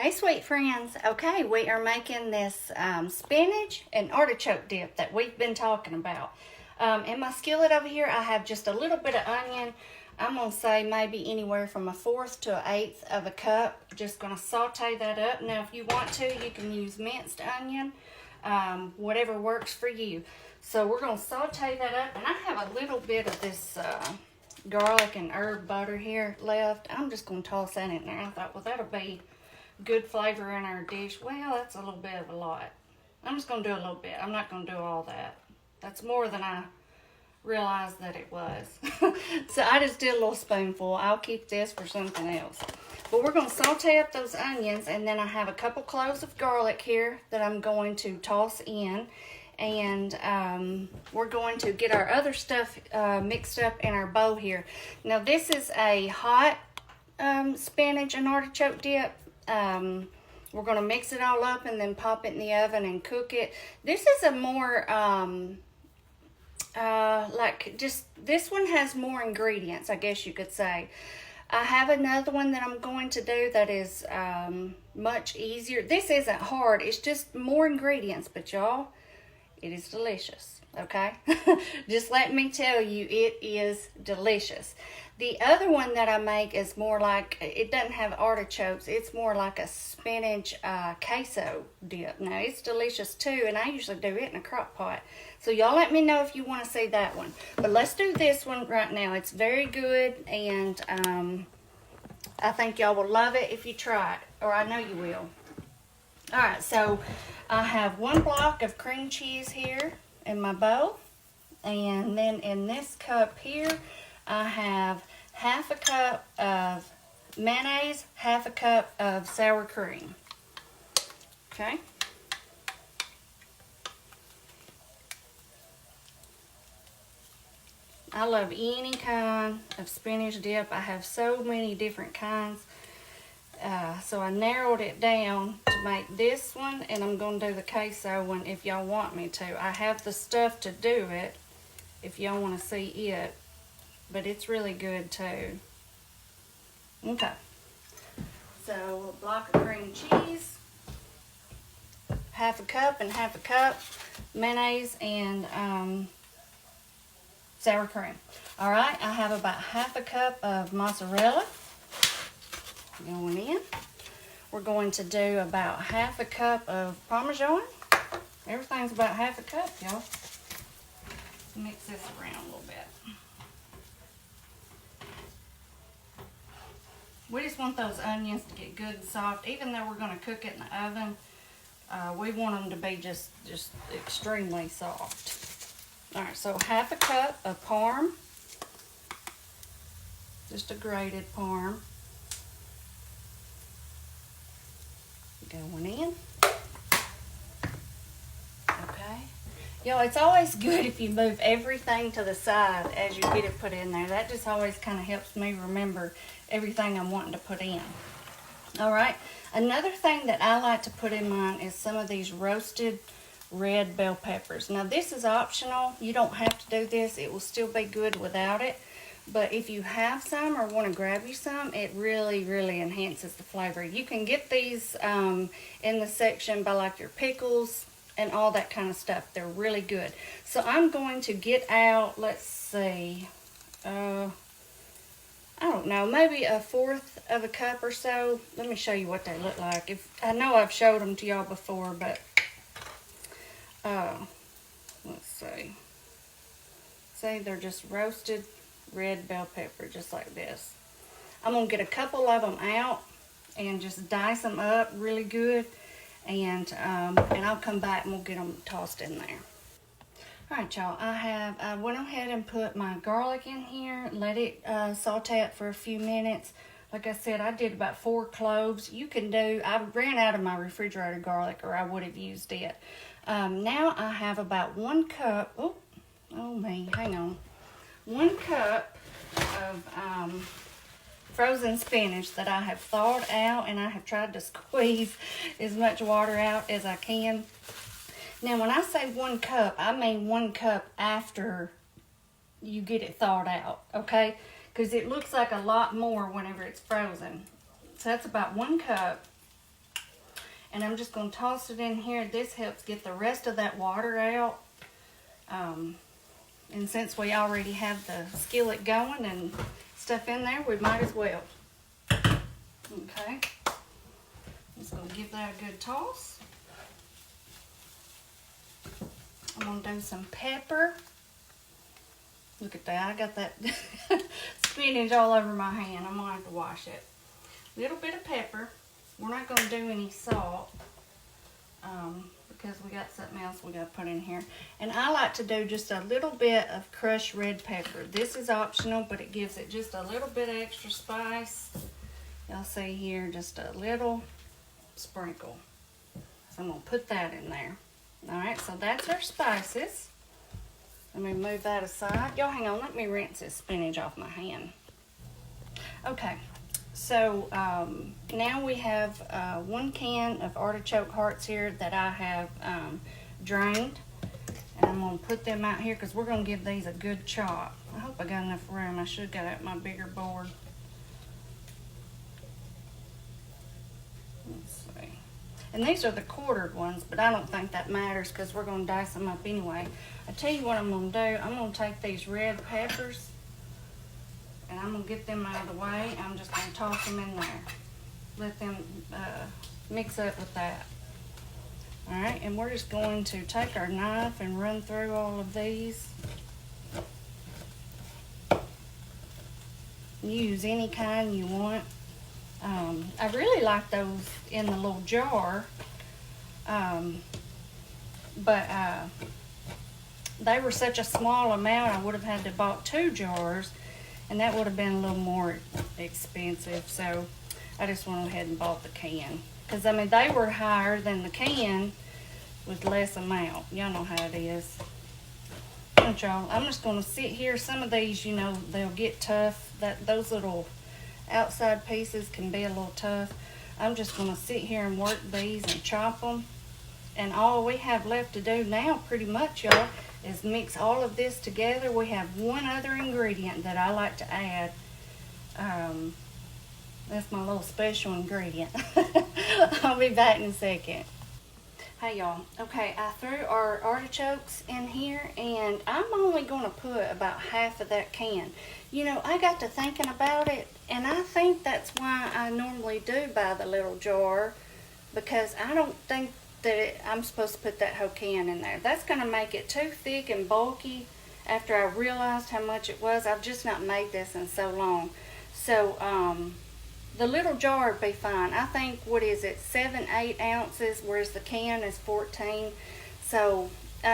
Hey sweet friends, okay, we are making this spinach and artichoke dip that we've been talking about. In my skillet over here I have just a little bit of onion. I'm going to say maybe anywhere from 1/4 to 1/8 of a cup. Just going to saute that up. Now if you want to, you can use minced onion, whatever works for you. So we're going to saute that up, and I have a little bit of this garlic and herb butter here left. I'm just going to toss that in there. I thought, well, that'll be good flavor in our dish. Well, that's a little bit of a lot. I'm just going to do a little bit. I'm not going to do all that. That's more than I realized that it was. So I just did a little spoonful. I'll keep this for something else. But we're going to saute up those onions, and then I have a couple cloves of garlic here that I'm going to toss in. And we're going to get our other stuff mixed up in our bowl here. Now this is a hot spinach and artichoke dip. We're going to mix it all up and then pop it in the oven and cook it. This is a more this one has more ingredients, I guess you could say. I have another one that I'm going to do that is much easier. This isn't hard, it's just more ingredients, but y'all, it is delicious, okay? Just let me tell you, it is delicious. The other one that I make is more like, it doesn't have artichokes, it's more like a spinach queso dip. Now, it's delicious too, and I usually do it in a crock pot. So y'all let me know if you want to see that one. But let's do this one right now. It's very good, and I think y'all will love it if you try it, or I know you will. All right, so I have 1 block of cream cheese here in my bowl, and then in this cup here, I have 1/2 cup of mayonnaise, 1/2 cup of sour cream. Okay. I love any kind of spinach dip. I have so many different kinds. So I narrowed it down to make this one, and I'm going to do the queso one if y'all want me to. I have the stuff to do it if y'all want to see it, but it's really good too. Okay, so a block of cream cheese, 1/2 cup and 1/2 cup, mayonnaise and sour cream. All right, I have about 1/2 cup of mozzarella going in. We're going to do about 1/2 cup of Parmesan. Everything's about 1/2 cup, y'all. Mix this around a little bit. We just want those onions to get good and soft. Even though we're going to cook it in the oven, we want them to be just extremely soft. All right, so 1/2 cup of parm, just a grated parm, going in. Okay, y'all, it's always good if you move everything to the side as you get it put in there. That just always kind of helps me remember everything I'm wanting to put in. All right, another thing that I like to put in mine is some of these roasted red bell peppers. Now this is optional. You don't have to do this. It will still be good without it. But if you have some or want to grab you some, it really, really enhances the flavor. You can get these in the section by like your pickles and all that kind of stuff. They're really good. So I'm going to get out, let's see, I don't know, maybe 1/4 of a cup or so. Let me show you what they look like. I know I've showed them to y'all before, but let's see. See, they're just roasted red bell pepper, just like this. I'm gonna get a couple of them out and just dice them up really good, and I'll come back and we'll get them tossed in there. All right, y'all, I went ahead and put my garlic in here, let it saute it for a few minutes. Like I said, I did about 4 cloves. You can do, I ran out of my refrigerated garlic, or I would have used it. Now I have about 1 cup, oh me, hang on. 1 cup of frozen spinach that I have thawed out, and I have tried to squeeze as much water out as I can. Now when I say 1 cup, I mean 1 cup after you get it thawed out, okay? Because it looks like a lot more whenever it's frozen. So that's about 1 cup. And I'm just going to toss it in here. This helps get the rest of that water out. And since we already have the skillet going and stuff in there, we might as well. Okay. Just going to give that a good toss. I'm going to do some pepper. Look at that. I got that spinach all over my hand. I'm going to have to wash it. A little bit of pepper. We're not going to do any salt because we got something else we got to put in here. And I like to do just a little bit of crushed red pepper. This is optional, but it gives it just a little bit of extra spice. Y'all see here, just a little sprinkle. So I'm going to put that in there. Alright, so that's our spices. Let me move that aside. Y'all hang on, let me rinse this spinach off my hand. Okay, so now we have 1 can of artichoke hearts here that I have drained. And I'm going to put them out here because we're going to give these a good chop. I hope I got enough room. I should have got out my bigger board. Let's see. And these are the quartered ones, but I don't think that matters because we're going to dice them up anyway. I tell you what I'm going to do. I'm going to take these red peppers and I'm going to get them out of the way. I'm just going to toss them in there. Let them mix up with that. Alright, and we're just going to take our knife and run through all of these. Use any kind you want. I really like those in the little jar, but they were such a small amount, I would have had to bought 2 jars, and that would have been a little more expensive, so I just went ahead and bought the can. Because, I mean, they were higher than the can with less amount. Y'all know how it is. Don't y'all? I'm just going to sit here. Some of these, you know, they'll get tough. Those little outside pieces can be a little tough. I'm just going to sit here and work these and chop them. And all we have left to do now, pretty much, y'all, is mix all of this together. We have one other ingredient that I like to add. That's my little special ingredient. I'll be back in a second. Hey y'all, okay, I threw our artichokes in here and I'm only going to put about half of that can. You know, I got to thinking about it and I think that's why I normally do buy the little jar, because I don't think that I'm supposed to put that whole can in there. That's going to make it too thick and bulky after I realized how much it was. I've just not made this in so long. So, the little jar would be fine. I think, what is it, 7-8 ounces, whereas the can is 14. So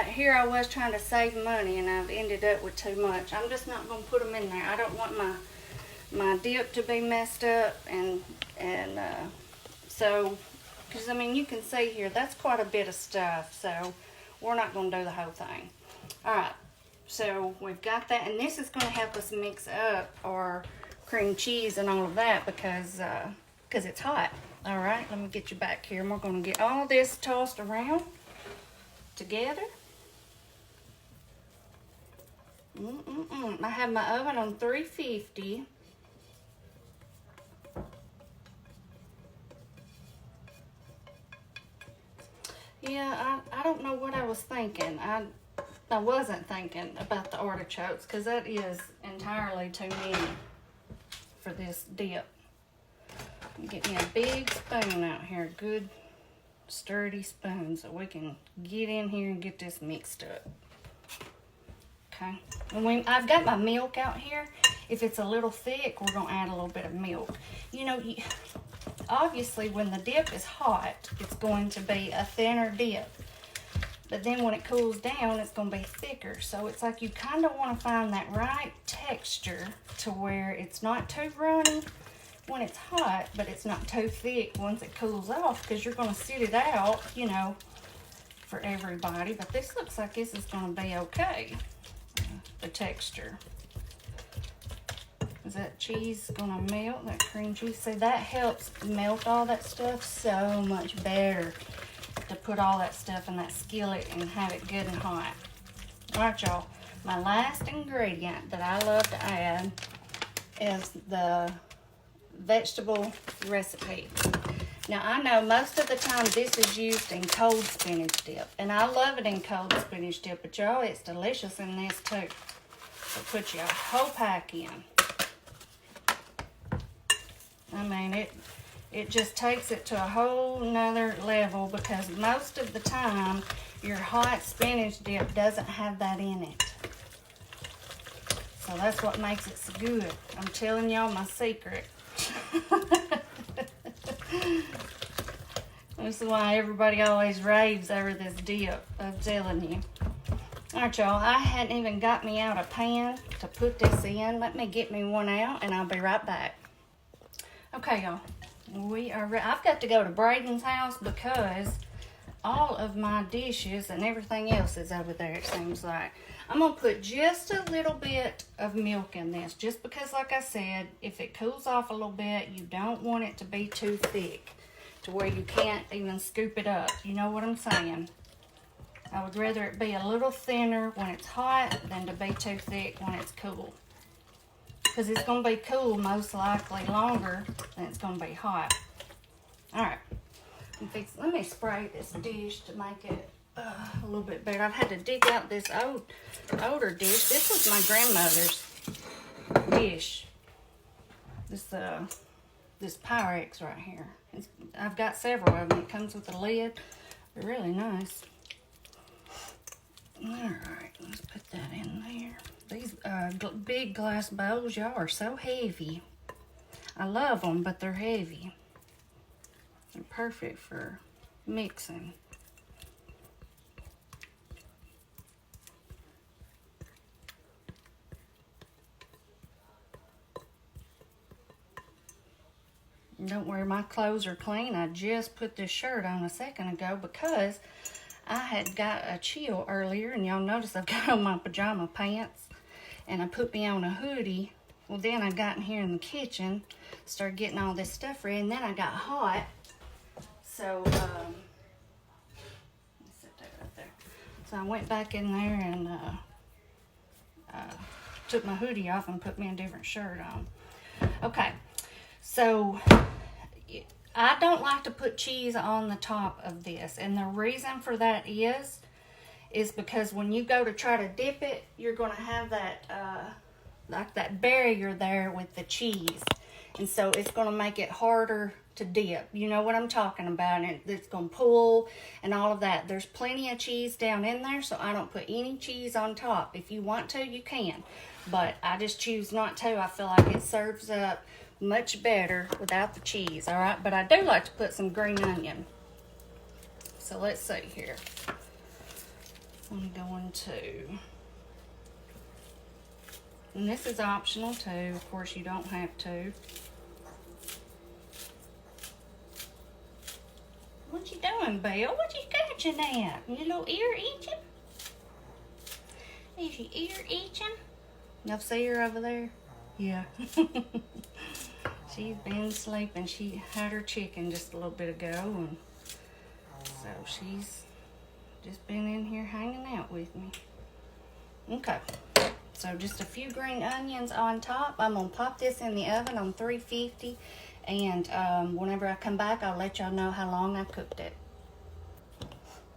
here I was trying to save money and I've ended up with too much. I'm just not going to put them in there. I don't want my dip to be messed up, and so, because I mean, you can see here, that's quite a bit of stuff, so we're not going to do the whole thing. Alright, so we've got that, and this is going to help us mix up our cream cheese and all of that because it's hot. All right, let me get you back here, and we're going to get all this tossed around together. I have my oven on 350. Yeah, I don't know what I was thinking. I wasn't thinking about the artichokes because that is entirely too many for this dip. Get me a big spoon out here, good sturdy spoon, so we can get in here and get this mixed up. Okay, and I've got my milk out here. If it's a little thick, we're gonna add a little bit of milk. You know, obviously when the dip is hot, it's going to be a thinner dip. But then when it cools down, it's going to be thicker. So it's like you kind of want to find that right texture to where it's not too runny when it's hot, but it's not too thick once it cools off, because you're going to sit it out, you know, for everybody. But this looks like this is going to be okay, the texture. Is that cheese going to melt, that cream cheese? See, that helps melt all that stuff so much better, to put all that stuff in that skillet and have it good and hot. Alright, y'all, my last ingredient that I love to add is the vegetable recipe. Now, I know most of the time this is used in cold spinach dip, and I love it in cold spinach dip, but y'all, it's delicious in this too. So put your whole pack in. I mean, it just takes it to a whole nother level, because most of the time your hot spinach dip doesn't have that in it. So that's what makes it so good. I'm telling y'all my secret. This is why everybody always raves over this dip, I'm telling you. Alright, y'all, I hadn't even got me out a pan to put this in. Let me get me one out and I'll be right back. Okay, y'all, I've got to go to Braden's house because all of my dishes and everything else is over there, it seems like. I'm going to put just a little bit of milk in this, just because, like I said, if it cools off a little bit, you don't want it to be too thick to where you can't even scoop it up. You know what I'm saying? I would rather it be a little thinner when it's hot than to be too thick when it's cool. Because it's going to be cool most likely longer than it's going to be hot. Alright. Let me spray this dish to make it a little bit better. I've had to dig out this older dish. This was my grandmother's dish. This Pyrex right here. I've got several of them. It comes with a lid. They're really nice. Alright, let's put that in there. These big glass bowls, y'all, are so heavy. I love them, but they're heavy. They're perfect for mixing. Don't worry, my clothes are clean. I just put this shirt on a second ago because I had got a chill earlier, and y'all notice I've got on my pajama pants, and I put me on a hoodie. Well, then I got in here in the kitchen, started getting all this stuff ready, and then I got hot. So, let's set that right there. So I went back in there and took my hoodie off and put me a different shirt on. Okay, so I don't like to put cheese on the top of this, and the reason for that is because when you go to try to dip it, you're going to have that like that barrier there with the cheese, and so it's going to make it harder to dip. You know what I'm talking about, and it's going to pull and all of that. There's plenty of cheese down in there, so I don't put any cheese on top. If you want to, you can, but I just choose not to. I feel like it serves up much better without the cheese. All right, but I do like to put some green onion. So let's see here. I'm going to, and this is optional too, of course you don't have to. What you doing, Bill? What you scratching at? Your little ear itching? Is your ear itching? Y'all see her over there? Yeah. She's been sleeping. She had her chicken just a little bit ago, and so she's just been in here hanging out with me. Okay, so just a few green onions on top. I'm gonna pop this in the oven on 350, and whenever I come back, I'll let y'all know how long I cooked it.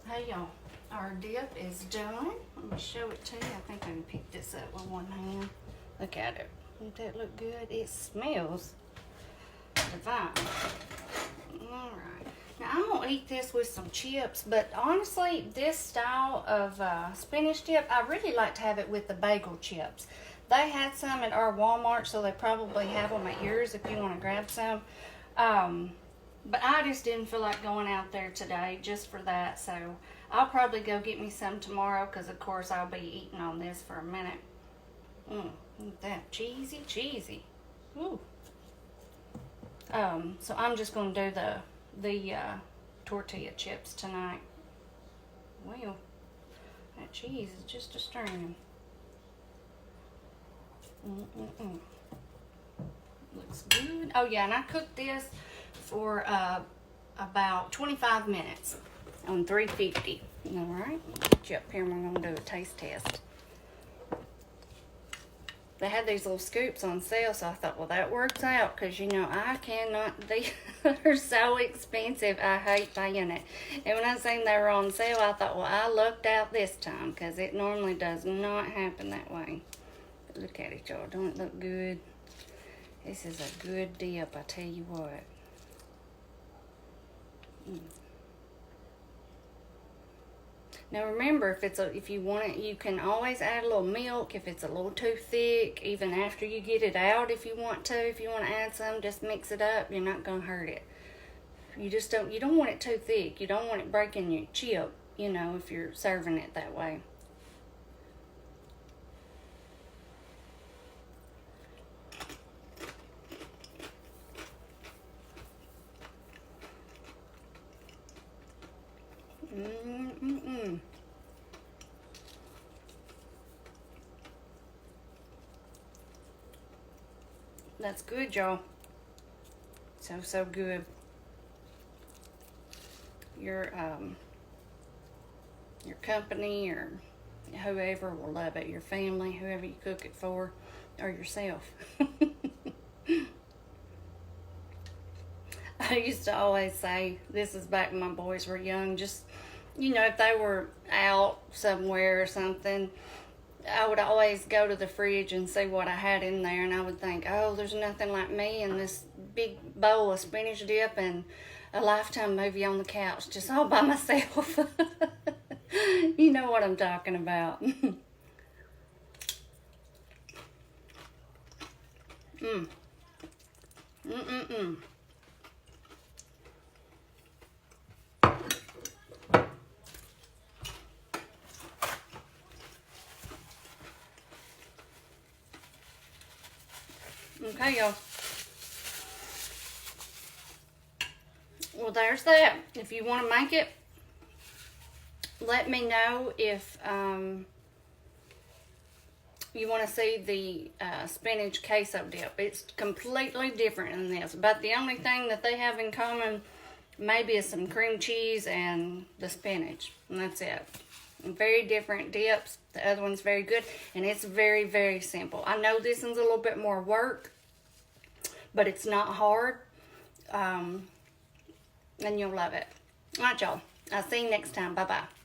Hey y'all, our dip is done. I'm gonna show it to you. I think I can pick this up with one hand. Look at it. Doesn't that look good? It smells divine. Alright. Now I'm going to eat this with some chips, but honestly, this style of spinach dip, I really like to have it with the bagel chips. They had some at our Walmart, so they probably have them at yours if you want to grab some. But I just didn't feel like going out there today just for that, so I'll probably go get me some tomorrow, because of course I'll be eating on this for a minute. Look at that, cheesy. Ooh. So I'm just going to do the tortilla chips tonight. Well, that cheese is just a stirring. Looks good. Oh yeah, and I cooked this for about 25 minutes on 350. All right, get you up here and we're going to do a taste test. they had these little scoops on sale, so I thought, well, that works out, because, you know, I cannot, they're so expensive. I hate paying it. And when I seen they were on sale, I thought, well, I lucked out this time, because it normally does not happen that way. But look at it, y'all. Don't it look good? This is a good dip, I tell you what. Now remember, if you want it, you can always add a little milk if it's a little too thick, even after you get it out if you want to. If you want to add some, just mix it up. You're not going to hurt it. You don't want it too thick. You don't want it breaking your chip, you know, if you're serving it that way. That's good, y'all. So good. Your company or whoever will love it. Your family, whoever you cook it for, or yourself. I used to always say, this is back when my boys were young, just, you know, if they were out somewhere or something, I would always go to the fridge and see what I had in there, and I would think, oh, there's nothing like me and this big bowl of spinach dip and a Lifetime movie on the couch, just all by myself. You know what I'm talking about. Okay, y'all. Well, there's that. If you want to make it, let me know if you want to see the spinach queso dip. It's completely different than this, but the only thing that they have in common maybe is some cream cheese and the spinach, and that's it. Very different dips. The other one's very good, and it's very, very simple. I know this one's a little bit more work, but it's not hard, and you'll love it. All right, y'all. I'll see you next time. Bye-bye.